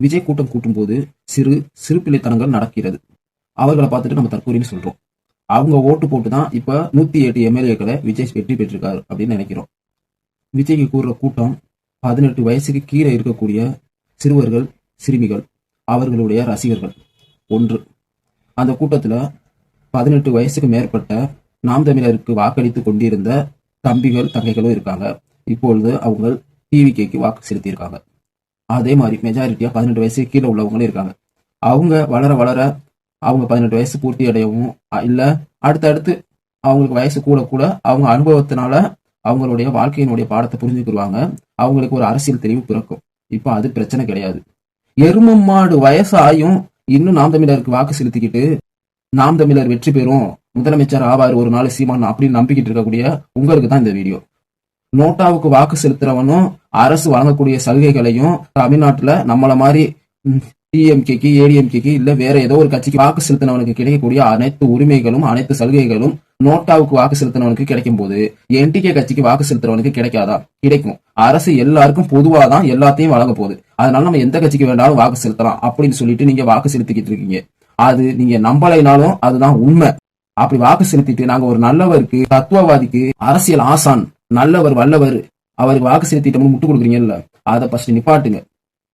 விஜய் கூட்டம் கூட்டும் போது சிறு பிள்ளைத்தனங்கள் நடக்கிறது. அவர்களை பார்த்துட்டு நம்ம தற்கூரின்னு சொல்றோம். அவங்க ஓட்டு போட்டு தான் இப்ப 108 எம்எல்ஏக்களை விஜய் வெற்றி பெற்றிருக்காரு அப்படின்னு நினைக்கிறோம். விஜய்க்கு கூடுற கூட்டம் 18 வயசுக்கு கீழே இருக்கக்கூடிய சிறுவர்கள், சிறுமிகள், அவர்களுடைய ரசிகர்கள். ஒன்று, அந்த கூட்டத்துல 18 வயசுக்கு மேற்பட்ட நாம் தமிழருக்கு வாக்களித்து கொண்டிருந்த தம்பிகள், தங்கைகளும் இருக்காங்க. இப்பொழுது அவங்க டிவிகேக்கு வாக்கு செலுத்தியிருக்காங்க. அதே மாதிரி மெஜாரிட்டியா 18 வயசுக்கு கீழே உள்ளவங்களும் இருக்காங்க. அவங்க வளர வளர அவங்க 18 வயசு பூர்த்தி அடையவும் இல்ல அடுத்தடுத்து அவங்களுக்கு வயசு கூட கூட அவங்க அனுபவத்தினால அவங்களுடைய வாழ்க்கையினுடைய பாடத்தை புரிஞ்சுக்கிடுவாங்க. அவங்களுக்கு ஒரு அரசியல் தெளிவு பிறக்கும். இப்ப அது பிரச்சனை கிடையாது. எரும மாடு வயசாயும் இன்னும் நாம் தமிழருக்கு வாக்கு செலுத்திக்கிட்டு நாம் தமிழர் வெற்றி பெறும், முதலமைச்சர் ஆவார் ஒரு நாள் சீமான் அப்படின்னு நம்பிக்கிட்டு இருக்கக்கூடிய உங்களுக்கு தான் இந்த வீடியோ. நோட்டாவுக்கு வாக்கு செலுத்துறவனும் அரசு வழங்கக்கூடிய சலுகைகளையும் தமிழ்நாட்டுல நம்மள மாதிரி டிஎம்கேக்கு, ஏடிஎம்கேக்கு இல்ல வேற ஏதோ ஒரு கட்சிக்கு வாக்கு செலுத்தினவனுக்கு கிடைக்கக்கூடிய அனைத்து உரிமைகளும் அனைத்து சலுகைகளும் நோட்டாவுக்கு வாக்கு செலுத்தினவனுக்கு கிடைக்கும் போது என்டிகே கட்சிக்கு வாக்கு செலுத்துறவனுக்கு கிடைக்காதா? கிடைக்கும். அரசு எல்லாருக்கும் பொதுவாதான் எல்லாத்தையும் வழங்க போகுது. அதனால நம்ம எந்த கட்சிக்கு வேண்டாலும் வாக்கு செலுத்தலாம் அப்படின்னு சொல்லிட்டு நீங்க வாக்கு செலுத்திக்கிட்டு இருக்கீங்க. அது நீங்க நம்பலைனாலும் அதுதான் உண்மை. அப்படி வாக்கு செலுத்திட்டு நாங்க ஒரு நல்லவருக்கு, தத்துவவாதிக்கு, அரசியல் ஆசான், நல்லவர், வல்லவர், அவருக்கு வாக்கு செலுத்திட்டோம்னு முட்டு கொடுக்குறீங்கல்ல, அதை ஃபர்ஸ்ட் நிப்பாட்டுங்க.